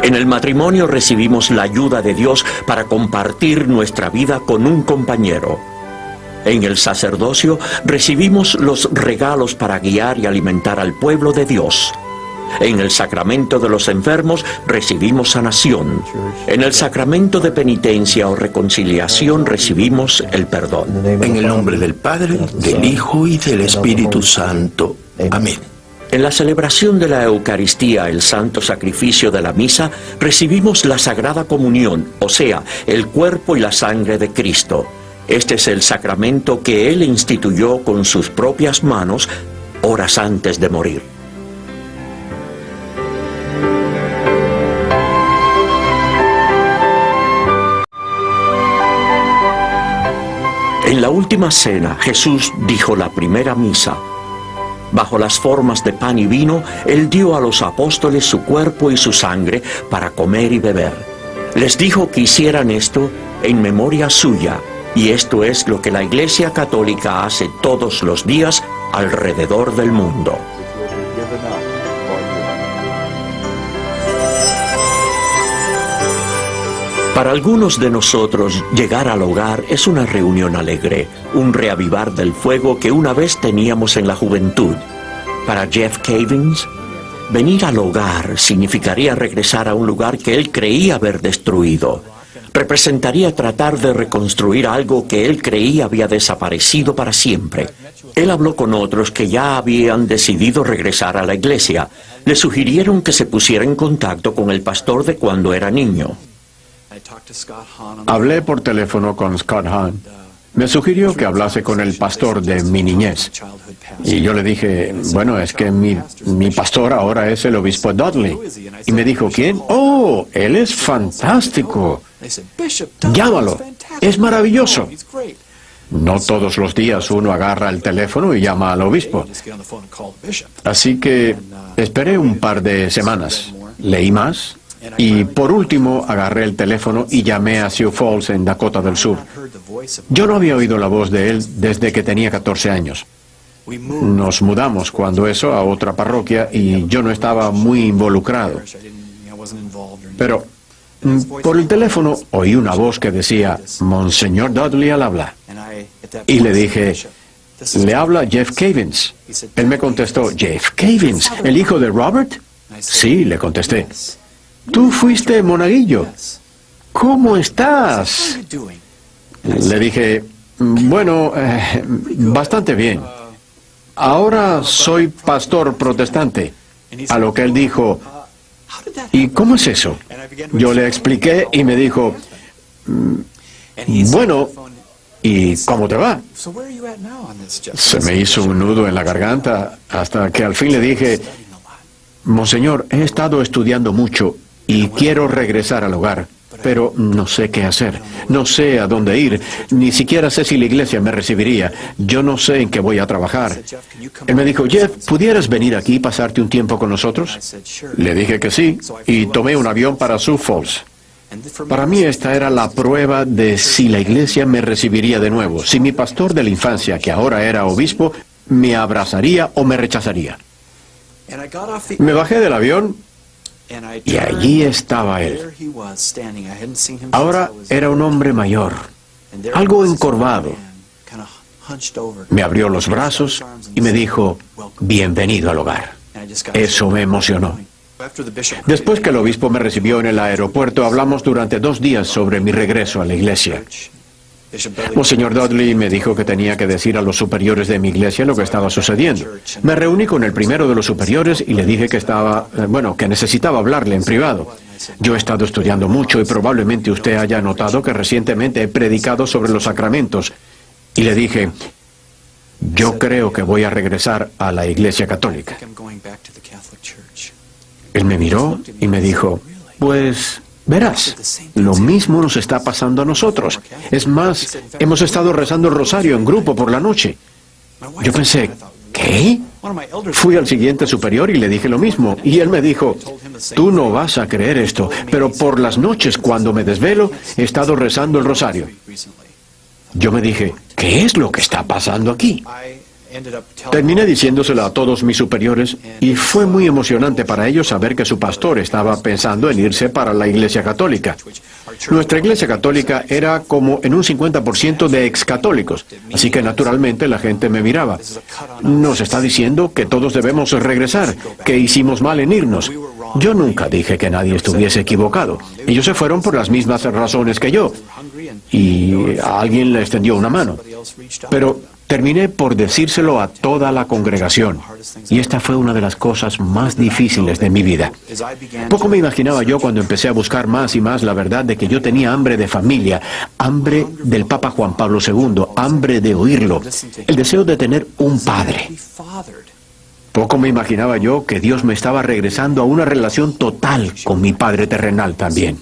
En el matrimonio recibimos la ayuda de Dios para compartir nuestra vida con un compañero. En el sacerdocio recibimos los regalos para guiar y alimentar al pueblo de Dios. En el sacramento de los enfermos recibimos sanación. En el sacramento de penitencia o reconciliación recibimos el perdón. En el nombre del Padre, del Hijo y del Espíritu Santo. Amén. En la celebración de la Eucaristía, el santo sacrificio de la misa, recibimos la Sagrada Comunión, o sea, el cuerpo y la sangre de Cristo. Este es el sacramento que Él instituyó con sus propias manos horas antes de morir. En la última cena, Jesús dijo la primera misa. Bajo las formas de pan y vino, Él dio a los apóstoles su cuerpo y su sangre para comer y beber. Les dijo que hicieran esto en memoria suya, y esto es lo que la Iglesia Católica hace todos los días alrededor del mundo. Para algunos de nosotros, llegar al hogar es una reunión alegre, un reavivar del fuego que una vez teníamos en la juventud. Para Jeff Cavins, venir al hogar significaría regresar a un lugar que él creía haber destruido. Representaría tratar de reconstruir algo que él creía había desaparecido para siempre. Él habló con otros que ya habían decidido regresar a la iglesia. Le sugirieron que se pusiera en contacto con el pastor de cuando era niño. Hablé por teléfono con Scott Hahn. Me sugirió que hablase con el pastor de mi niñez. Y yo le dije, bueno, es que mi pastor ahora es el obispo Dudley. Y me dijo, ¿quién? ¡Oh, él es fantástico! Llámalo, es maravilloso. No todos los días uno agarra el teléfono y llama al obispo. Así que esperé un par de semanas, leí más, y por último agarré el teléfono y llamé a Sioux Falls en Dakota del Sur. Yo no había oído la voz de él desde que tenía 14 años. Nos mudamos cuando eso a otra parroquia y yo no estaba muy involucrado. Pero por el teléfono oí una voz que decía, Monseñor Dudley al habla. Y le dije, Le habla Jeff Cavins. Él me contestó, Jeff Cavins, ¿el hijo de Robert? Sí, le contesté. Tú fuiste monaguillo. ¿Cómo estás? Le dije, bueno, bastante bien. Ahora soy pastor protestante. A lo que él dijo, ¿y cómo es eso? Yo le expliqué y me dijo, bueno, ¿y cómo te va? Se me hizo un nudo en la garganta hasta que al fin le dije, Monseñor, he estado estudiando mucho y quiero regresar al hogar, pero no sé qué hacer, no sé a dónde ir, ni siquiera sé si la iglesia me recibiría, yo no sé en qué voy a trabajar. Él me dijo, Jeff, ¿pudieras venir aquí y pasarte un tiempo con nosotros? Le dije que sí, y tomé un avión para Sioux Falls. Para mí esta era la prueba de si la iglesia me recibiría de nuevo, si mi pastor de la infancia, que ahora era obispo, me abrazaría o me rechazaría. Me bajé del avión y allí estaba él. Ahora era un hombre mayor, algo encorvado. Me abrió los brazos y me dijo, bienvenido al hogar. Eso me emocionó. Después que el obispo me recibió en el aeropuerto, hablamos durante 2 días sobre mi regreso a la iglesia. Monseñor Dudley me dijo que tenía que decir a los superiores de mi iglesia lo que estaba sucediendo. Me reuní con el primero de los superiores y le dije que que necesitaba hablarle en privado. Yo he estado estudiando mucho y probablemente usted haya notado que recientemente he predicado sobre los sacramentos. Y le dije, yo creo que voy a regresar a la iglesia católica. Él me miró y me dijo, pues verás, lo mismo nos está pasando a nosotros. Es más, hemos estado rezando el rosario en grupo por la noche. Yo pensé, ¿qué? Fui al siguiente superior y le dije lo mismo. Y él me dijo, tú no vas a creer esto, pero por las noches cuando me desvelo, he estado rezando el rosario. Yo me dije, ¿qué es lo que está pasando aquí? Terminé diciéndoselo a todos mis superiores y fue muy emocionante para ellos saber que su pastor estaba pensando en irse para la iglesia católica. Nuestra iglesia católica era como en un 50% de excatólicos, así que naturalmente la gente me miraba. Nos está diciendo que todos debemos regresar, que hicimos mal en irnos. Yo nunca dije que nadie estuviese equivocado. Ellos se fueron por las mismas razones que yo. Y a alguien le extendió una mano. Pero terminé por decírselo a toda la congregación. Y esta fue una de las cosas más difíciles de mi vida. Poco me imaginaba yo cuando empecé a buscar más y más la verdad de que yo tenía hambre de familia, hambre del Papa Juan Pablo II, hambre de oírlo, el deseo de tener un padre. Poco me imaginaba yo que Dios me estaba regresando a una relación total con mi Padre terrenal también.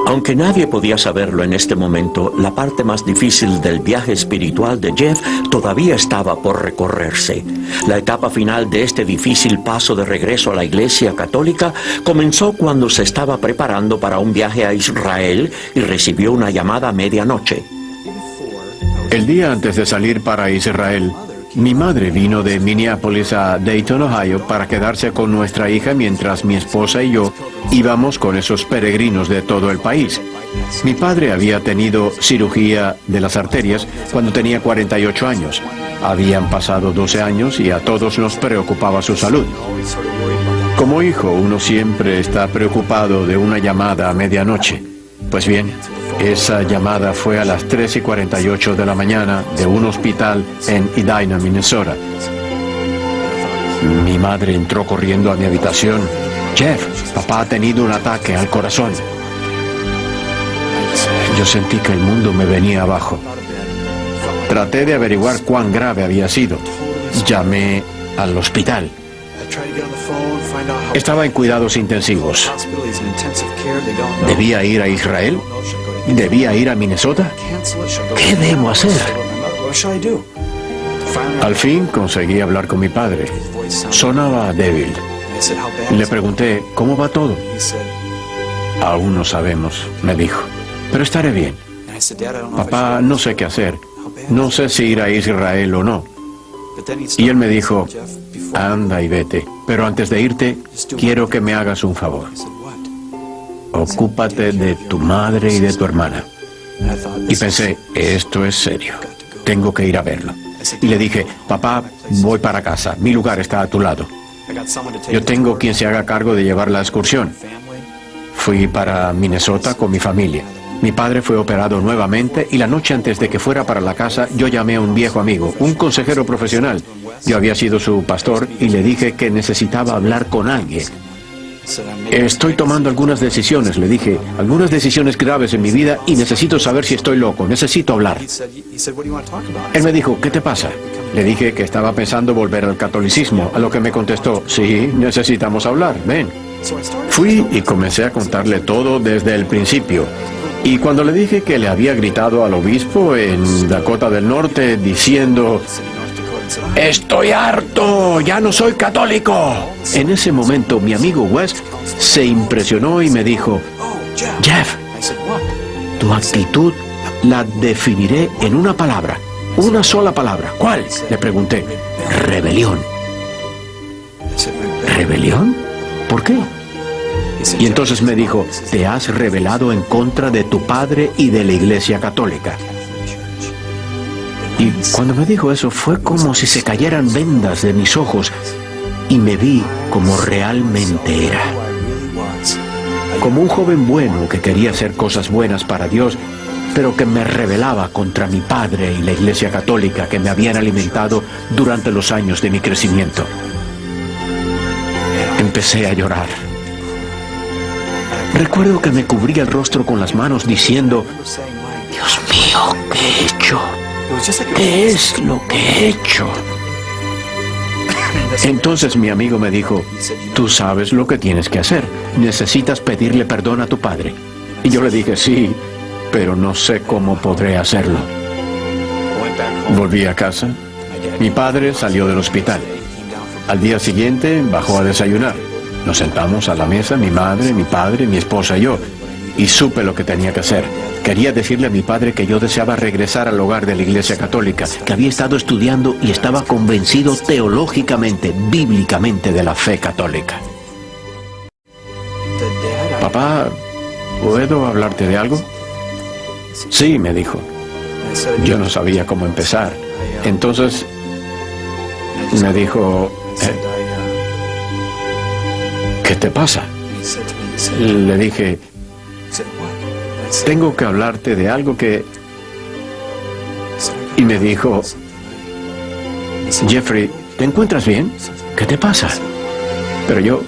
Aunque nadie podía saberlo en este momento, la parte más difícil del viaje espiritual de Jeff todavía estaba por recorrerse. La etapa final de este difícil paso de regreso a la Iglesia Católica comenzó cuando se estaba preparando para un viaje a Israel y recibió una llamada a medianoche. El día antes de salir para Israel, mi madre vino de Minneapolis a Dayton, Ohio, para quedarse con nuestra hija mientras mi esposa y yo íbamos con esos peregrinos de todo el país. Mi padre había tenido cirugía de las arterias cuando tenía 48 años. Habían pasado 12 años y a todos nos preocupaba su salud. Como hijo, uno siempre está preocupado de una llamada a medianoche. Pues bien, esa llamada fue a las 3:48 de la mañana de un hospital en Edina, Minnesota. Mi madre entró corriendo a mi habitación. Jeff, papá ha tenido un ataque al corazón. Yo sentí que el mundo me venía abajo. Traté de averiguar cuán grave había sido. Llamé al hospital. Estaba en cuidados intensivos. ¿Debía ir a Israel? ¿Debía ir a Minnesota? ¿Qué debo hacer? Al fin conseguí hablar con mi padre. Sonaba débil. Le pregunté, ¿cómo va todo? Aún no sabemos, me dijo, pero estaré bien. Papá, no sé qué hacer. No sé si ir a Israel o no. Y él me dijo, anda y vete, pero antes de irte, quiero que me hagas un favor. Ocúpate de tu madre y de tu hermana. Y pensé, esto es serio. tengo que ir a verlo. Y le dije, papá, voy para casa, mi lugar está a tu lado. Yo tengo quien se haga cargo de llevar la excursión. Fui para Minnesota con mi familia. Mi padre fue operado nuevamente y la noche antes de que fuera para la casa, yo llamé a un viejo amigo, un consejero profesional. Yo había sido su pastor y le dije que necesitaba hablar con alguien. Estoy tomando algunas decisiones, le dije, algunas decisiones graves en mi vida y necesito saber si estoy loco, necesito hablar. Él me dijo, ¿qué te pasa? Le dije que estaba pensando volver al catolicismo, a lo que me contestó, sí, necesitamos hablar, ven. Fui y comencé a contarle todo desde el principio. Y cuando le dije que le había gritado al obispo en Dakota del Norte diciendo, ¡estoy harto! ¡Ya no soy católico! En ese momento mi amigo Wes se impresionó y me dijo, Jeff, tu actitud la definiré en una palabra, una sola palabra. ¿Cuál? Le pregunté. Rebelión. ¿Rebelión? ¿Por qué? Y entonces me dijo, te has rebelado en contra de tu padre y de la Iglesia Católica. Y cuando me dijo eso fue como si se cayeran vendas de mis ojos y me vi como realmente era. Como un joven bueno que quería hacer cosas buenas para Dios, pero que me rebelaba contra mi padre y la Iglesia Católica que me habían alimentado durante los años de mi crecimiento. Empecé a llorar. Recuerdo que me cubrí el rostro con las manos diciendo, Dios mío, ¿qué he hecho? ¿Qué es lo que he hecho? Entonces mi amigo me dijo, tú sabes lo que tienes que hacer. Necesitas pedirle perdón a tu padre. Y yo le dije, sí, pero no sé cómo podré hacerlo. Volví a casa. Mi padre salió del hospital. Al día siguiente bajó a desayunar. Nos sentamos a la mesa, mi madre, mi padre, mi esposa y yo, y supe lo que tenía que hacer. Quería decirle a mi padre que yo deseaba regresar al hogar de la Iglesia Católica, que había estado estudiando y estaba convencido teológicamente, bíblicamente de la fe católica. Papá, ¿puedo hablarte de algo? Sí, me dijo. Yo no sabía cómo empezar. Entonces me dijo, ¿qué te pasa? Le dije, tengo que hablarte de algo que... Y me dijo, Jeffrey, ¿te encuentras bien? ¿Qué te pasa? Pero yo...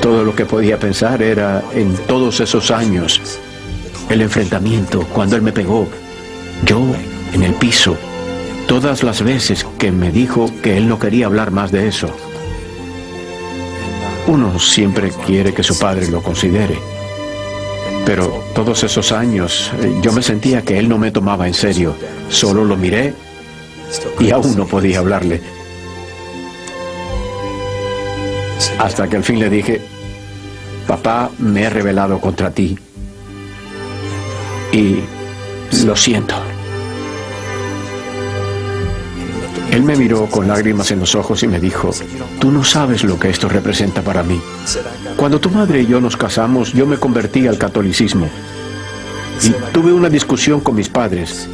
Todo lo que podía pensar era en todos esos años, el enfrentamiento, cuando él me pegó, yo en el piso, todas las veces que me dijo que él no quería hablar más de eso. Uno siempre quiere que su padre lo considere. Pero todos esos años yo me sentía que él no me tomaba en serio. Solo lo miré y aún no podía hablarle. Hasta que al fin le dije, papá, me he rebelado contra ti. Y lo siento. Él me miró con lágrimas en los ojos y me dijo, tú no sabes lo que esto representa para mí. Cuando tu madre y yo nos casamos, yo me convertí al catolicismo. Y tuve una discusión con mis padres.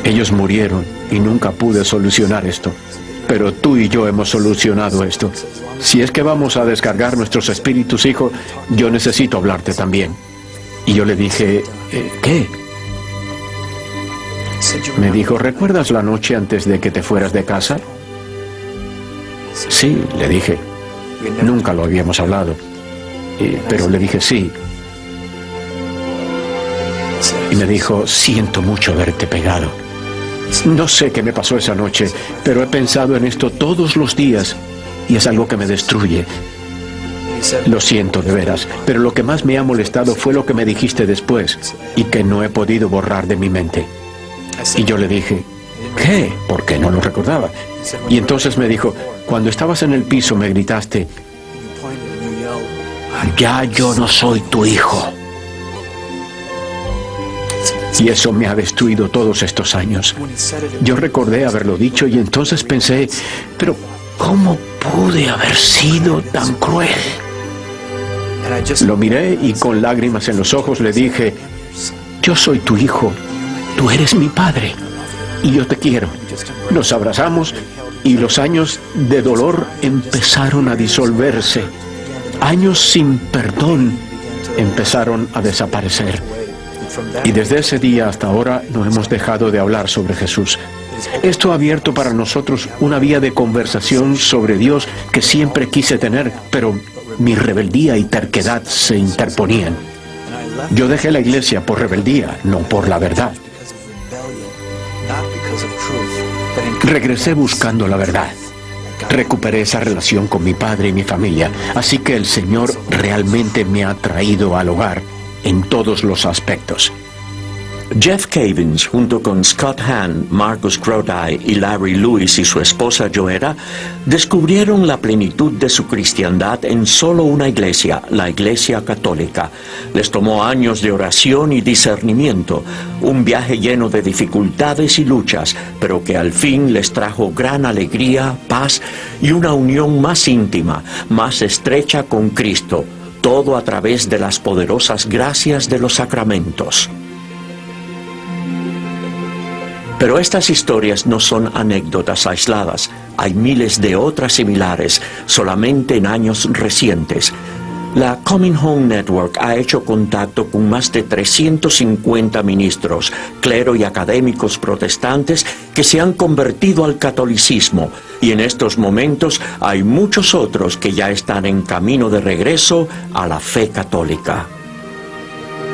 Ellos murieron y nunca pude solucionar esto. Pero tú y yo hemos solucionado esto. Si es que vamos a descargar nuestros espíritus, hijo, yo necesito hablarte también. Y yo le dije, ¿qué? Me dijo, ¿recuerdas la noche antes de que te fueras de casa? Sí, le dije. Nunca lo habíamos hablado. Pero le dije sí. Y me dijo, siento mucho haberte pegado. No sé qué me pasó esa noche, pero he pensado en esto todos los días y es algo que me destruye. Lo siento de veras, pero lo que más me ha molestado fue lo que me dijiste después y que no he podido borrar de mi mente. Y yo le dije, ¿qué? Porque no lo recordaba. Y entonces me dijo, cuando estabas en el piso me gritaste, ya yo no soy tu hijo. Y eso me ha destruido todos estos años. Yo recordé haberlo dicho y entonces pensé, pero ¿cómo pude haber sido tan cruel? Lo miré y con lágrimas en los ojos le dije, yo soy tu hijo tú eres mi padre y yo te quiero. Nos abrazamos y los años de dolor empezaron a disolverse. Años sin perdón empezaron a desaparecer. Y desde ese día hasta ahora no hemos dejado de hablar sobre Jesús. Esto ha abierto para nosotros una vía de conversación sobre Dios que siempre quise tener, pero mi rebeldía y terquedad se interponían. Yo dejé la iglesia por rebeldía, no por la verdad. Regresé buscando la verdad. Recuperé esa relación con mi padre y mi familia, así que el Señor realmente me ha traído al hogar en todos los aspectos. Jeff Cavins, junto con Scott Hahn, Marcus Grodi y Larry Lewis y su esposa Joera, descubrieron la plenitud de su cristiandad en solo una iglesia, la Iglesia Católica. Les tomó años de oración y discernimiento, un viaje lleno de dificultades y luchas, pero que al fin les trajo gran alegría, paz y una unión más íntima, más estrecha con Cristo, todo a través de las poderosas gracias de los sacramentos. Pero estas historias no son anécdotas aisladas. Hay miles de otras similares, solamente en años recientes. La Coming Home Network ha hecho contacto con más de 350 ministros, clero y académicos protestantes que se han convertido al catolicismo, y en estos momentos hay muchos otros que ya están en camino de regreso a la fe católica.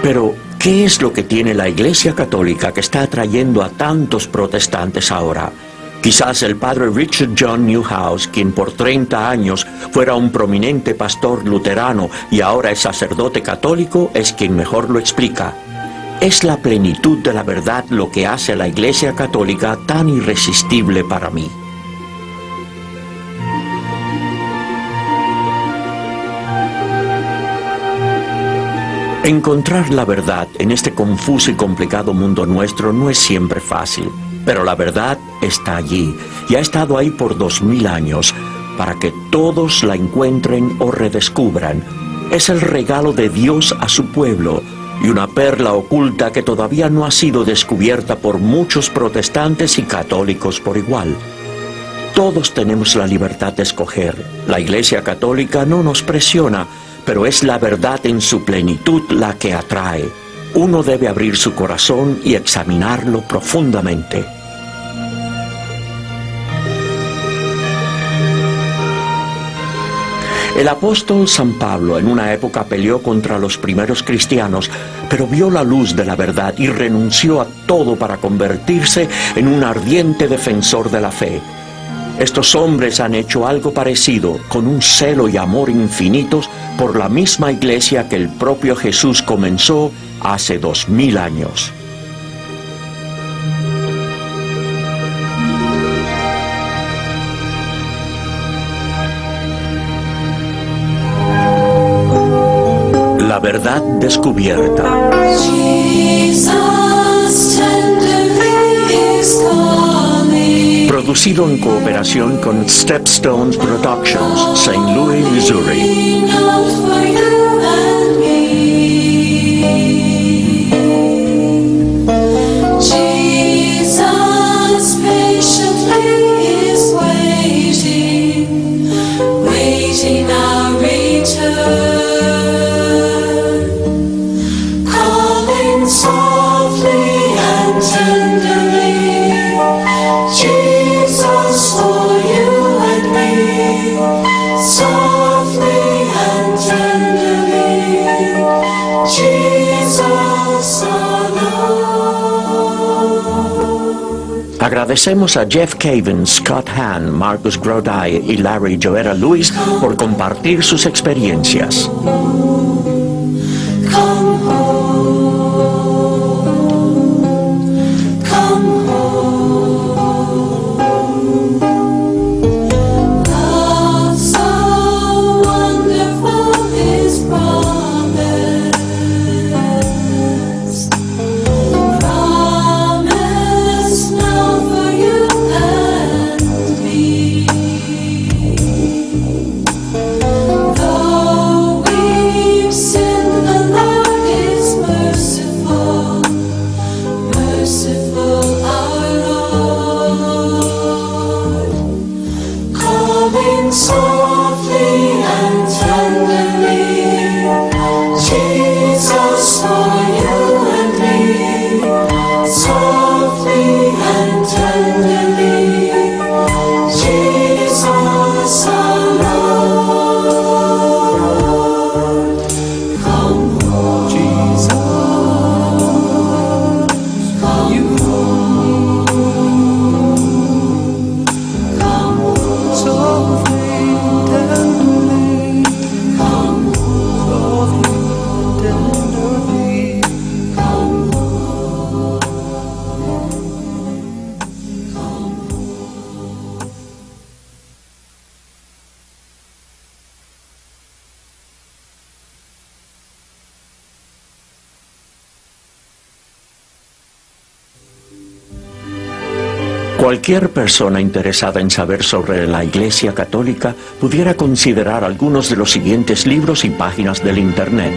Pero, ¿qué es lo que tiene la Iglesia Católica que está atrayendo a tantos protestantes ahora? Quizás el padre Richard John Newhouse, quien por 30 años fuera un prominente pastor luterano y ahora es sacerdote católico, es quien mejor lo explica. Es la plenitud de la verdad lo que hace a la Iglesia Católica tan irresistible para mí. Encontrar la verdad en este confuso y complicado mundo nuestro no es siempre fácil, pero la verdad está allí y ha estado ahí por 2000 años para que todos la encuentren o redescubran. Es el regalo de Dios a su pueblo y una perla oculta que todavía no ha sido descubierta por muchos protestantes y católicos por igual. Todos tenemos la libertad de escoger. La Iglesia Católica no nos presiona, pero es la verdad en su plenitud la que atrae. Uno debe abrir su corazón y examinarlo profundamente. El apóstol San Pablo en una época peleó contra los primeros cristianos, pero vio la luz de la verdad y renunció a todo para convertirse en un ardiente defensor de la fe. Estos hombres han hecho algo parecido, con un celo y amor infinitos por la misma iglesia que el propio Jesús comenzó hace 2000 años. La verdad descubierta. Producido en cooperación con Stepstones Productions, St. Louis, Missouri. Agradecemos a Jeff Cavins, Scott Hahn, Marcus Grodi y Larry Joera Lewis por compartir sus experiencias. Though we've sinned, the Lord is Cualquier persona interesada en saber sobre la Iglesia Católica pudiera considerar algunos de los siguientes libros y páginas del Internet.